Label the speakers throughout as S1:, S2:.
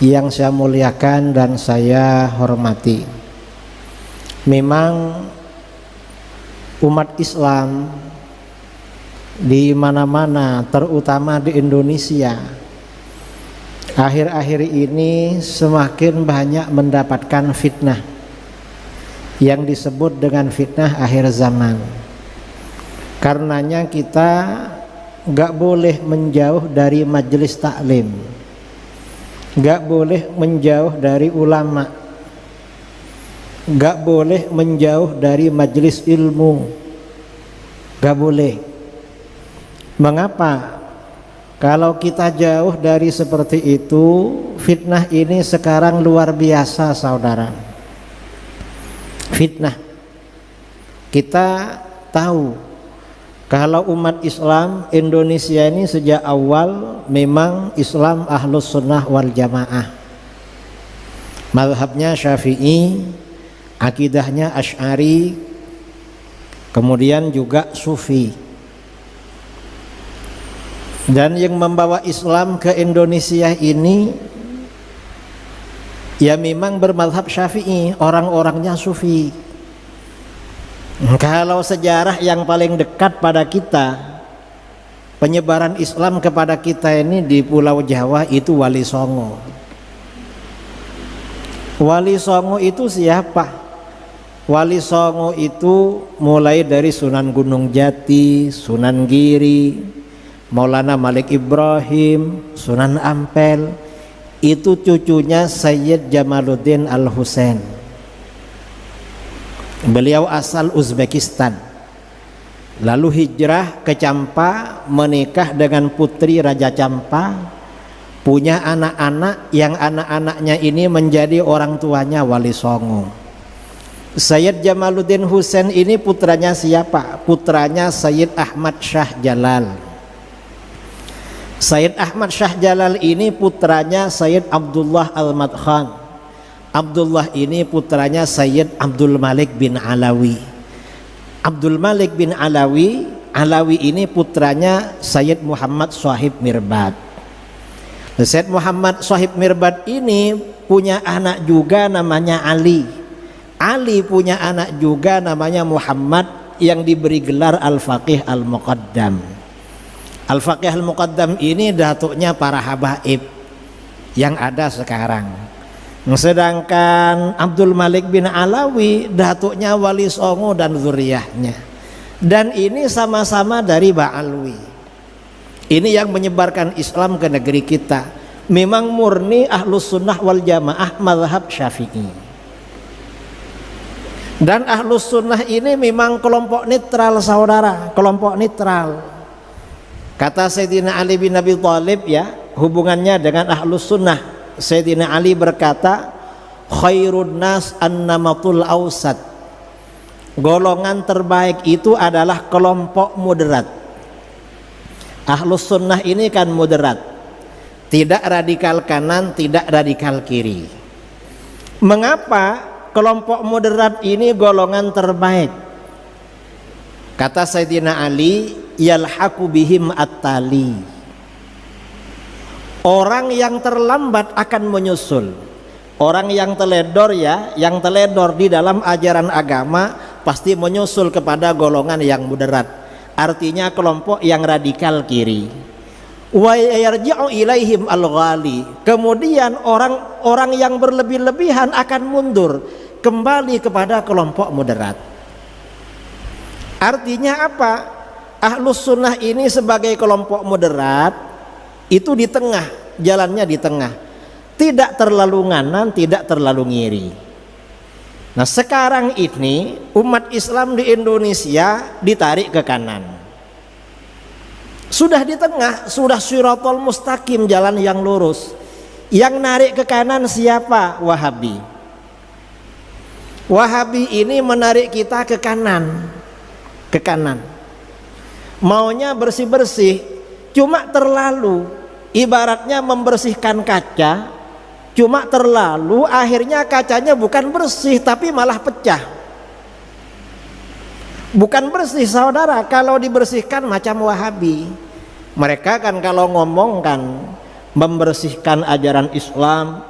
S1: yang saya muliakan dan saya hormati. Memang umat Islam di mana-mana, terutama di Indonesia, akhir-akhir ini semakin banyak mendapatkan fitnah yang disebut dengan fitnah akhir zaman. Karenanya kita gak boleh menjauh dari majelis taklim, gak boleh menjauh dari ulama, gak boleh menjauh dari majelis ilmu, gak boleh. Mengapa? Kalau kita jauh dari seperti itu, fitnah ini sekarang luar biasa, saudara. Fitnah. Kita tahu kalau umat Islam Indonesia ini sejak awal memang Islam Ahlus Sunnah wal Jamaah. Mazhabnya Syafi'i, akidahnya Asy'ari, kemudian juga Sufi. Dan yang membawa Islam ke Indonesia ini ya memang bermazhab Syafi'i, orang-orangnya Sufi. Kalau sejarah yang paling dekat pada kita, penyebaran Islam kepada kita ini di Pulau Jawa itu Wali Songo. Wali Songo itu siapa? Wali Songo itu mulai dari Sunan Gunung Jati, Sunan Giri, Maulana Malik Ibrahim, Sunan Ampel, itu cucunya Sayyid Jamaluddin Al-Husain. Beliau asal Uzbekistan, lalu hijrah ke Campa, menikah dengan putri Raja Campa, punya anak-anak yang anak-anaknya ini menjadi orang tuanya Wali Songo. Sayyid Jamaluddin Husain ini putranya siapa? Putranya Sayyid Ahmad Shah Jalal. Sayyid Ahmad Shah Jalal ini putranya Sayyid Abdullah Al-Madkhan. Abdullah ini putranya Sayyid Abdul Malik bin Alawi. Abdul Malik bin Alawi, Alawi ini putranya Sayyid Muhammad Shahib Mirbad. Sayyid Muhammad Shahib Mirbad ini punya anak juga namanya Ali. Ali punya anak juga namanya Muhammad yang diberi gelar Al-Faqih Al-Muqaddam. Al-Faqih Al-Muqaddam ini datuknya para habaib yang ada sekarang. Sedangkan Abdul Malik bin Alawi datuknya Wali Songo dan zuriyahnya. Dan ini sama-sama dari Ba'alwi. Ini yang menyebarkan Islam ke negeri kita. Memang murni Ahlus Sunnah wal Jamaah mazhab Syafi'i. Dan Ahlus Sunnah ini memang kelompok netral, saudara, kelompok netral. Kata Sayyidina Ali bin Abi Thalib ya, hubungannya dengan Ahlus Sunnah. Sayyidina Ali berkata, khairun nas an-namatul awsat. Golongan terbaik itu adalah kelompok moderat. Ahlus Sunnah ini kan moderat, tidak radikal kanan, tidak radikal kiri. Mengapa kelompok moderat ini golongan terbaik? Kata Sayyidina Ali, yalhaqu bihim at-tali. Orang yang terlambat akan menyusul. Orang yang teledor ya, yang teledor di dalam ajaran agama pasti menyusul kepada golongan yang moderat. Artinya kelompok yang radikal kiri. Wa yarji'u ilaihim al-ghali. Kemudian orang-orang yang berlebih-lebihan akan mundur kembali kepada kelompok moderat. Artinya apa? Ahlus Sunnah ini sebagai kelompok moderat itu di tengah, jalannya di tengah, tidak terlalu nganan, tidak terlalu ngiri. Nah sekarang ini umat Islam di Indonesia ditarik ke kanan, sudah di tengah, sudah shirathul mustaqim, jalan yang lurus. Yang narik ke kanan siapa? Wahabi. Wahabi ini menarik kita ke kanan, ke kanan. Maunya bersih-bersih, cuma terlalu, ibaratnya membersihkan kaca, cuma terlalu, akhirnya kacanya bukan bersih tapi malah pecah. Bukan bersih, saudara, kalau dibersihkan macam Wahabi. Mereka kan kalau ngomong kan membersihkan ajaran Islam,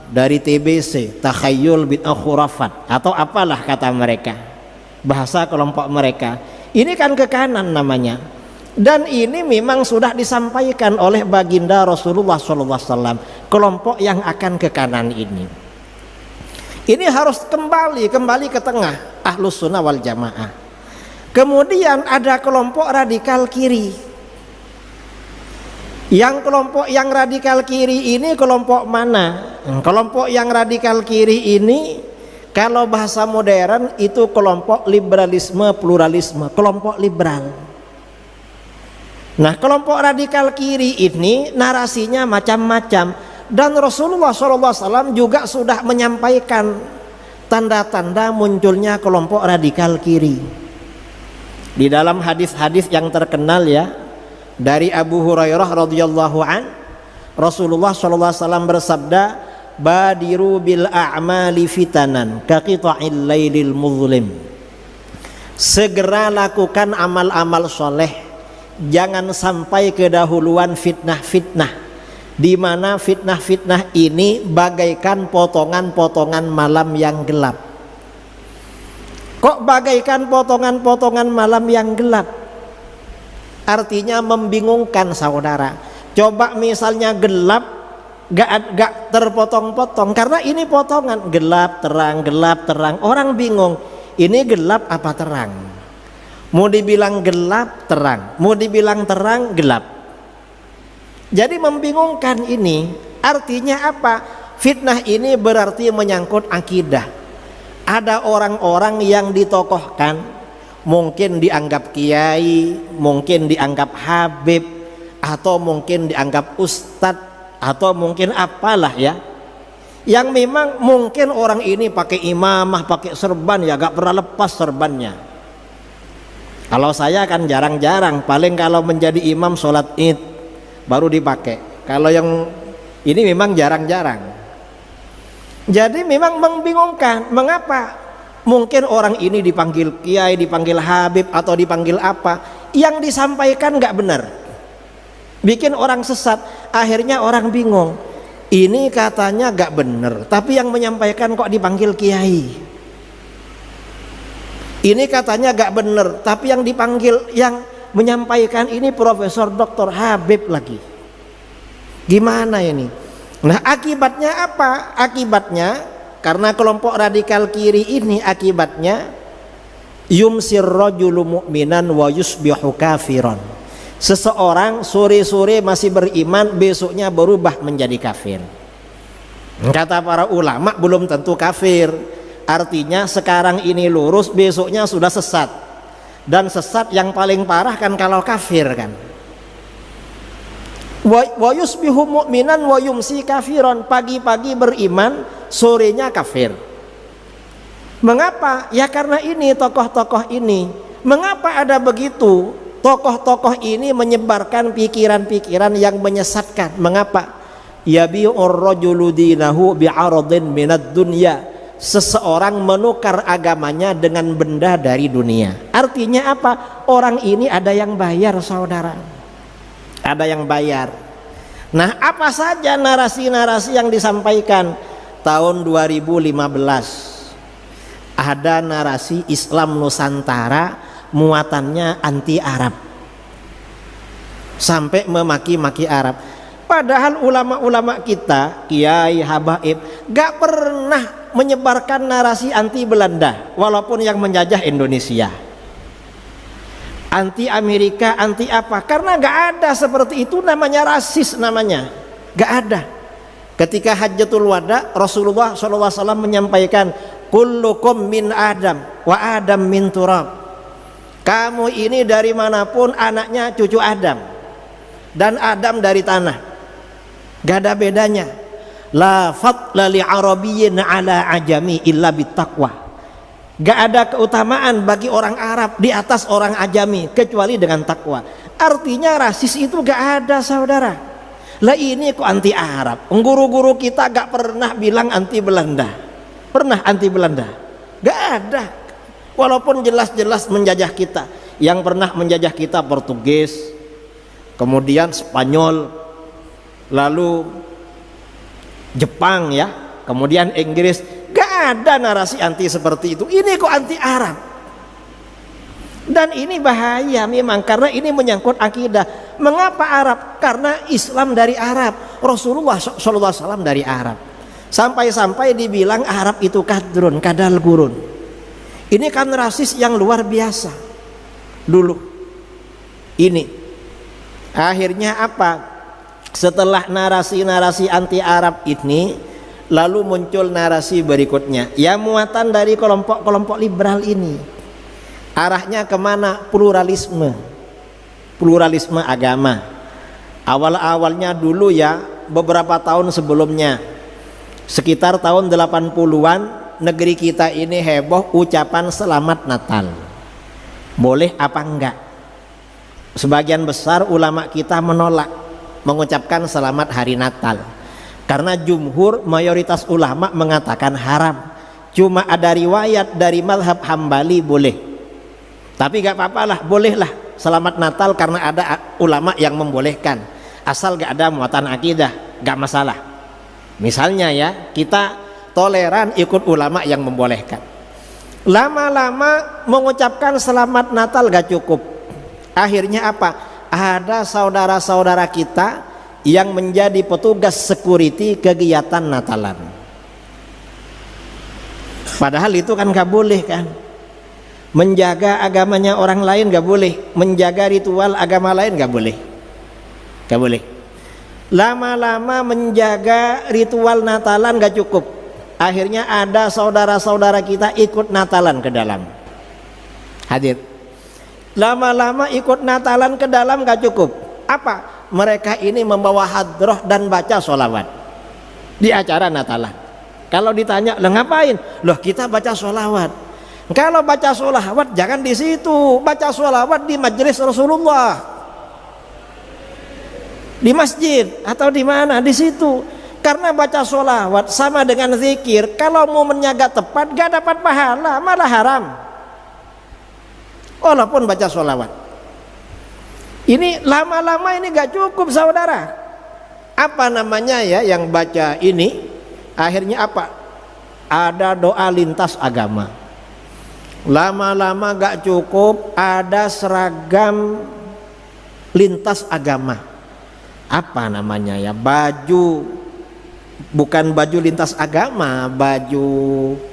S1: dari TBC, takhayul bid'ah khurafat atau apalah kata mereka, bahasa kelompok mereka. Ini kan ke kanan namanya. Dan ini memang sudah disampaikan oleh baginda Rasulullah SAW, kelompok yang akan ke kanan ini. Ini harus kembali ke tengah, Ahlus Sunnah wal Jamaah. Kemudian ada kelompok radikal kiri. Yang kelompok yang radikal kiri ini kelompok mana? Kelompok yang radikal kiri ini kalau bahasa modern itu kelompok liberalisme pluralisme, kelompok liberal. Nah, kelompok radikal kiri ini narasinya macam-macam, dan Rasulullah SAW juga sudah menyampaikan tanda-tanda munculnya kelompok radikal kiri. Di dalam hadis-hadis yang terkenal ya, dari Abu Hurairah radhiyallahu an, Rasulullah SAW bersabda, badiru bil a'mali fitanan kaqita'il lailil muzlim. Segera lakukan amal-amal soleh, jangan sampai kedahuluan fitnah-fitnah, di mana fitnah-fitnah ini bagaikan potongan-potongan malam yang gelap. Kok bagaikan potongan-potongan malam yang gelap? Artinya membingungkan saudara. Coba misalnya gelap, gak terpotong-potong, karena ini potongan gelap terang, orang bingung ini gelap apa terang. Mau dibilang gelap terang, mau dibilang terang gelap. Jadi membingungkan ini. Artinya apa? Fitnah ini berarti menyangkut akidah. Ada orang-orang yang ditokohkan, mungkin dianggap kiai, mungkin dianggap habib, atau mungkin dianggap ustadz, atau mungkin apalah ya, yang memang mungkin orang ini pakai imamah, pakai serban ya, gak pernah lepas serbannya. Kalau saya kan jarang-jarang, paling kalau menjadi imam sholat id baru dipakai. Kalau yang ini memang jarang-jarang. Jadi memang membingungkan. Mengapa? Mungkin orang ini dipanggil kiai, dipanggil habib, atau dipanggil apa, yang disampaikan nggak benar, bikin orang sesat. Akhirnya orang bingung. Ini katanya nggak benar, tapi yang menyampaikan kok dipanggil kiai. Ini katanya gak bener, tapi yang dipanggil, yang menyampaikan ini Profesor Dr. Habib lagi. Gimana ini? Nah, akibatnya apa? Akibatnya karena kelompok radikal kiri ini, akibatnya yumsir rajulu mu'minan wa yusbihu kafiran. Seseorang sore-sore masih beriman, besoknya berubah menjadi kafir. Kata para ulama, belum tentu kafir. Artinya sekarang ini lurus, besoknya sudah sesat. Dan sesat yang paling parah kan kalau kafir kan. Wa yusbihu mu'minan wa yumsi kafiron. Pagi-pagi beriman, sorenya kafir. Mengapa? Ya karena ini tokoh-tokoh ini. Mengapa ada begitu? Tokoh-tokoh ini menyebarkan pikiran-pikiran yang menyesatkan. Mengapa? Yabi'ur rajulu dinahu bi'aradin minad dunya. Seseorang menukar agamanya dengan benda dari dunia. Artinya apa? Orang ini ada yang bayar saudara, ada yang bayar. Nah, apa saja narasi-narasi yang disampaikan tahun 2015? Ada narasi Islam Nusantara, muatannya anti Arab, sampai memaki-maki Arab. Padahal ulama-ulama kita, kiai, habaib, gak pernah menyebarkan narasi anti Belanda, walaupun yang menjajah Indonesia. Anti Amerika, anti apa? Karena gak ada seperti itu, namanya rasis namanya. Gak ada. Ketika Hajjatul Wada, Rasulullah SAW menyampaikan, kullukum min Adam wa Adam min turab. Kamu ini dari manapun anaknya cucu Adam, dan Adam dari tanah. Gak ada bedanya. La fadla li arabiyyin ala ajami illa bittaqwa. Gak ada keutamaan bagi orang Arab di atas orang ajami kecuali dengan takwa. Artinya rasis itu gak ada saudara. Lah ini kok anti Arab? Guru-guru kita gak pernah bilang anti Belanda. Pernah anti Belanda? Gak ada. Walaupun jelas-jelas menjajah kita. Yang pernah menjajah kita Portugis, kemudian Spanyol, lalu Jepang ya, kemudian Inggris. Gak ada narasi anti seperti itu. Ini kok anti Arab. Dan ini bahaya memang, karena ini menyangkut akidah. Mengapa Arab? Karena Islam dari Arab, Rasulullah SAW dari Arab. Sampai-sampai dibilang Arab itu kadrun, kadal gurun. Ini kan rasis yang luar biasa dulu. Ini akhirnya apa? Setelah narasi-narasi anti Arab ini, lalu muncul narasi berikutnya, ya muatan dari kelompok-kelompok liberal ini. Arahnya kemana? Pluralisme agama. Awal-awalnya dulu ya, beberapa tahun sebelumnya, sekitar tahun 80-an, negeri kita ini heboh ucapan selamat Natal. Boleh apa enggak? Sebagian besar ulama kita menolak mengucapkan selamat hari Natal, karena jumhur mayoritas ulama mengatakan haram. Cuma ada riwayat dari mazhab Hambali boleh, tapi gak apa-apalah, bolehlah selamat Natal karena ada ulama yang membolehkan, asal gak ada muatan akidah, gak masalah. Misalnya ya, kita toleran ikut ulama yang membolehkan. Lama-lama mengucapkan selamat Natal gak cukup. Akhirnya apa? Ada saudara-saudara kita yang menjadi petugas security kegiatan Natalan. Padahal itu kan gak boleh kan. Menjaga agamanya orang lain gak boleh, menjaga ritual agama lain gak boleh. Gak boleh. Lama-lama menjaga ritual Natalan gak cukup. Akhirnya ada saudara-saudara kita ikut Natalan ke dalam. Hadir. Lama-lama ikut Natalan ke dalam gak cukup. Apa? Mereka ini membawa hadroh dan baca sholawat di acara Natalan. Kalau ditanya, lah ngapain? Loh, kita baca sholawat. Kalau baca sholawat jangan di situ, baca sholawat di majelis Rasulullah, di masjid atau di mana, di situ. Karena baca sholawat sama dengan zikir. Kalau mau menjaga tepat gak dapat pahala, malah haram. Walaupun baca sholawat. Ini lama-lama ini gak cukup saudara. Apa namanya ya yang baca ini? Akhirnya apa? Ada doa lintas agama. Lama-lama gak cukup, ada seragam lintas agama. Apa namanya ya? Baju, bukan baju lintas agama, baju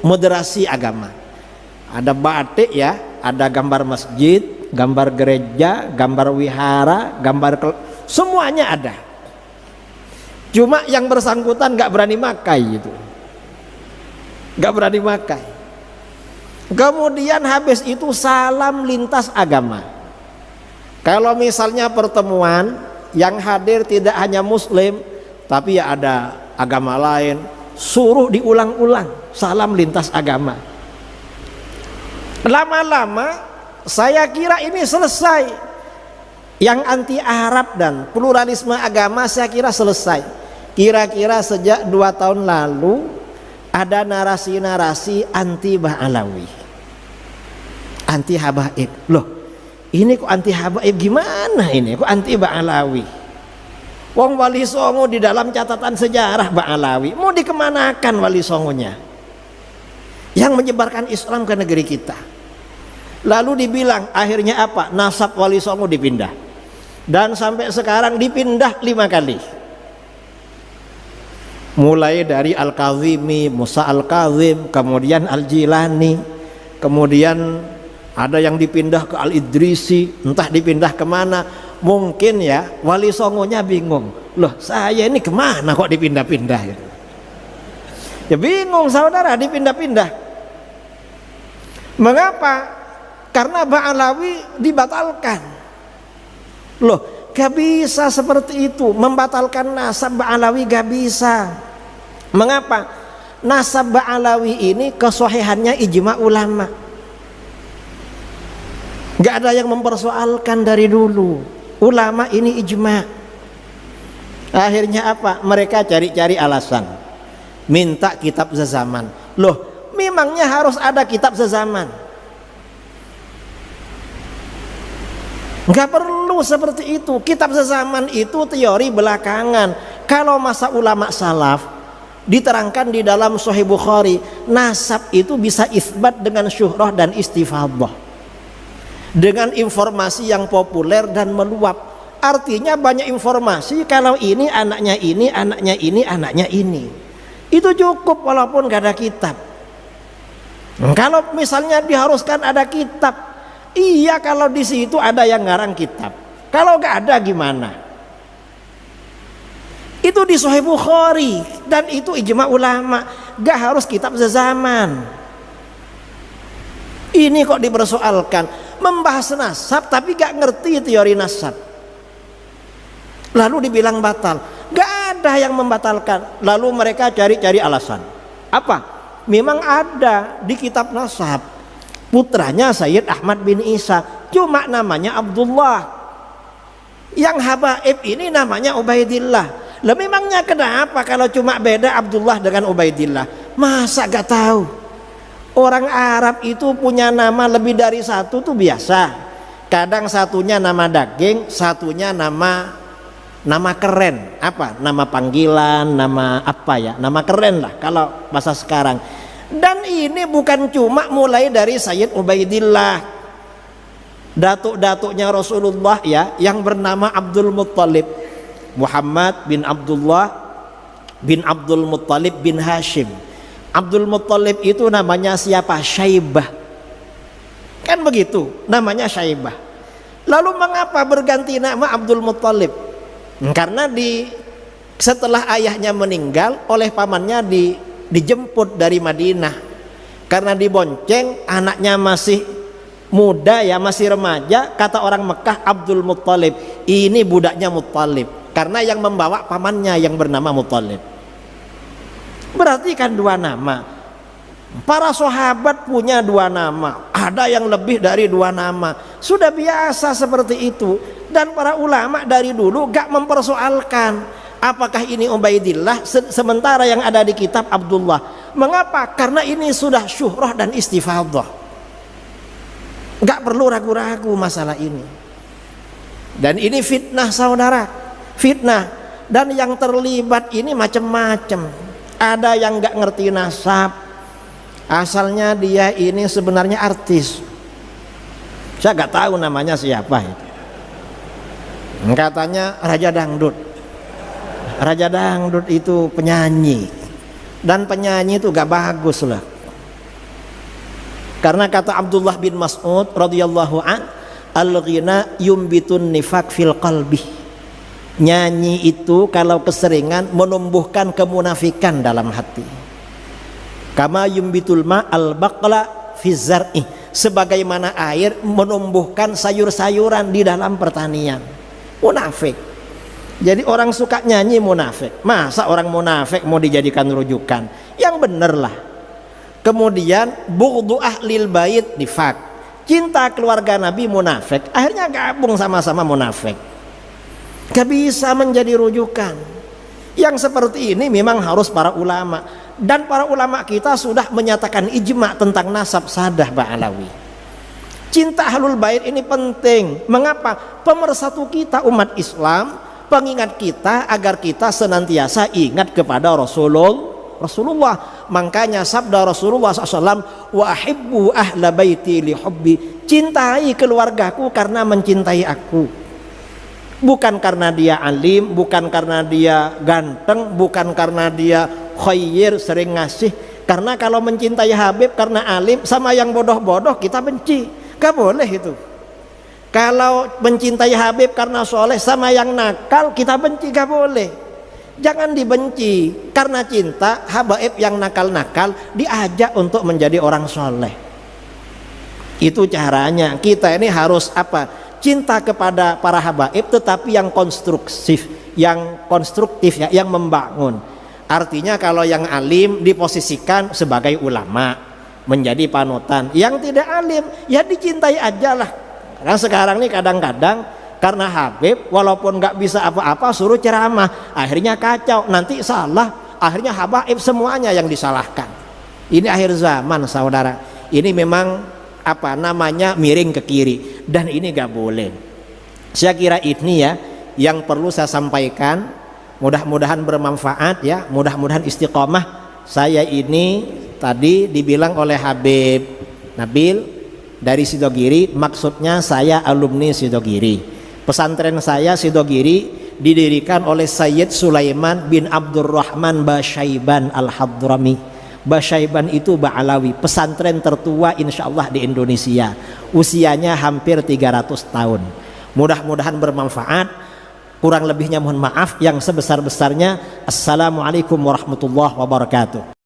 S1: moderasi agama. Ada batik ya, ada gambar masjid, gambar gereja, gambar wihara, semuanya ada. Cuma yang bersangkutan gak berani makai itu, gak berani makai. Kemudian habis itu salam lintas agama. Kalau misalnya pertemuan yang hadir tidak hanya muslim, tapi ya ada agama lain, suruh diulang-ulang salam lintas agama. Lama-lama saya kira ini selesai. Yang anti Arab dan pluralisme agama saya kira selesai. Kira-kira sejak 2 tahun lalu ada narasi-narasi anti Ba'alawi, anti habaib. Loh, ini kok anti habaib gimana ini? Kok anti Ba'alawi? Wong Wali Songo di dalam catatan sejarah Ba'alawi. Mau dikemanakan Wali Songonya yang menyebarkan Islam ke negeri kita? Lalu dibilang akhirnya apa? Nasab Wali Songo dipindah. Dan sampai sekarang dipindah 5 kali. Mulai dari Al-Kazimi, Musa Al-Kazim, kemudian Al-Jilani, kemudian ada yang dipindah ke Al-Idrisi, entah dipindah kemana. Mungkin ya Wali Songonya bingung, loh saya ini kemana kok dipindah-pindah gitu. Ya bingung saudara, dipindah-pindah. Mengapa? Karena Ba'alawi dibatalkan. Loh, gak bisa seperti itu, membatalkan nasab Ba'alawi gak bisa. Mengapa? Nasab Ba'alawi ini kesohihannya ijma ulama, gak ada yang mempersoalkan dari dulu. Ulama ini ijma. Akhirnya apa? Mereka cari-cari alasan, minta kitab sezaman. Loh, memangnya harus ada kitab sezaman? Enggak perlu seperti itu. Kitab sezaman itu teori belakangan. Kalau masa ulama salaf, Diterangkan di dalam Sahih Bukhari, nasab itu bisa isbat dengan syuhrah dan istifadhah, dengan informasi yang populer dan meluap. Artinya banyak informasi, kalau ini anaknya ini, anaknya ini, anaknya ini. Itu cukup walaupun gak ada kitab. Kalau misalnya diharuskan ada kitab, iya kalau di situ ada yang ngarang kitab. Kalau gak ada gimana? Itu di Sahih Bukhari dan itu ijma ulama, gak harus kitab sezaman. Ini kok dipersoalkan, membahas nasab tapi gak ngerti teori nasab, lalu dibilang batal. Gak ada yang membatalkan. Lalu mereka cari-cari alasan. Apa? Memang ada di kitab nasab, putranya Sayyid Ahmad bin Isa, cuma namanya Abdullah. Yang habaib ini namanya Ubaidillah. Lah memangnya kenapa kalau cuma beda Abdullah dengan Ubaidillah? Masa gak tahu? Orang Arab itu punya nama lebih dari satu tuh biasa. Kadang satunya nama daging, satunya nama keren. Apa? Nama panggilan, nama apa ya? Nama keren lah kalau bahasa sekarang. Dan ini bukan cuma mulai dari Sayyid Ubaidillah. Datuk-datuknya Rasulullah ya, yang bernama Abdul Muttalib, Muhammad bin Abdullah bin Abdul Muttalib bin Hashim. Abdul Muttalib itu namanya siapa? Syaibah. Kan begitu, namanya Syaibah. Lalu mengapa berganti nama Abdul Muttalib? Karena setelah ayahnya meninggal, oleh pamannya dijemput dari Madinah. Karena dibonceng, anaknya masih muda ya, masih remaja. Kata orang Mekah, Abdul Muttalib, ini budaknya Muttalib. Karena yang membawa pamannya yang bernama Muttalib. Berarti kan dua nama. Para sahabat punya dua nama, ada yang lebih dari dua nama. Sudah biasa seperti itu. Dan para ulama dari dulu gak mempersoalkan apakah ini Ubaidillah sementara yang ada di kitab Abdullah. Mengapa? Karena ini sudah syuhrah dan istifadhah. Gak perlu ragu-ragu masalah ini. Dan ini fitnah saudara, fitnah. Dan yang terlibat ini macam-macam. Ada yang gak ngerti nasab, asalnya dia ini sebenarnya artis. Saya gak tahu namanya siapa itu. Katanya Raja Dangdut. Raja Dangdut itu penyanyi. Dan penyanyi itu gak bagus lah. Karena kata Abdullah bin Mas'ud radhiyallahu an, al-ghina yumbitun nifaq fil qalbi. Nyanyi itu kalau keseringan menumbuhkan kemunafikan dalam hati. Kama yumbitul ma al-baqla fi zar'i, sebagaimana air menumbuhkan sayur-sayuran di dalam pertanian. Munafik. Jadi orang suka nyanyi munafik. Masa orang munafik mau dijadikan rujukan? Yang bener lah. Kemudian bughdu ahlil bait nifaq, cinta keluarga Nabi munafik. Akhirnya gabung sama-sama munafik. Gak bisa menjadi rujukan. Yang seperti ini memang harus para ulama. Dan para ulama kita sudah menyatakan ijma tentang nasab sadah Ba'alawi. Cinta ahlul bait ini penting. Mengapa? Pemersatu kita umat Islam, pengingat kita agar kita senantiasa ingat kepada Rasulullah. Makanya sabda Rasulullah SAW, wa ahibbu ahla baiti li hubbi, cintai keluargaku karena mencintai aku. Bukan karena dia alim, bukan karena dia ganteng, bukan karena dia khair, sering ngasih. Karena kalau mencintai Habib karena alim, sama yang bodoh-bodoh kita benci. Gak boleh itu. Kalau mencintai Habib karena soleh, sama yang nakal kita benci, gak boleh. Jangan dibenci. Karena cinta, Habib yang nakal-nakal diajak untuk menjadi orang soleh. Itu caranya. Kita ini harus apa? Cinta kepada para habaib, tetapi yang konstruktif, ya, yang membangun. Artinya kalau yang alim diposisikan sebagai ulama, menjadi panutan. Yang tidak alim ya dicintai aja lah. Karena sekarang nih kadang-kadang karena Habib walaupun nggak bisa apa-apa suruh ceramah, akhirnya kacau, nanti salah, akhirnya habaib semuanya yang disalahkan. Ini akhir zaman saudara. Ini memang apa namanya miring ke kiri, dan ini gak boleh. Saya kira ini ya yang perlu saya sampaikan. Mudah-mudahan bermanfaat ya, mudah-mudahan istiqomah. Saya ini tadi dibilang oleh Habib Nabil dari Sidogiri, maksudnya saya alumni Sidogiri. Pesantren saya Sidogiri didirikan oleh Sayyid Sulaiman bin Abdurrahman Basyaiban Al-Hadrami. Basyaiban itu Ba'alawi, pesantren tertua insyaallah di Indonesia. Usianya hampir 300 tahun. Mudah-mudahan bermanfaat. Kurang lebihnya mohon maaf, yang sebesar-besarnya. Assalamualaikum warahmatullahi wabarakatuh.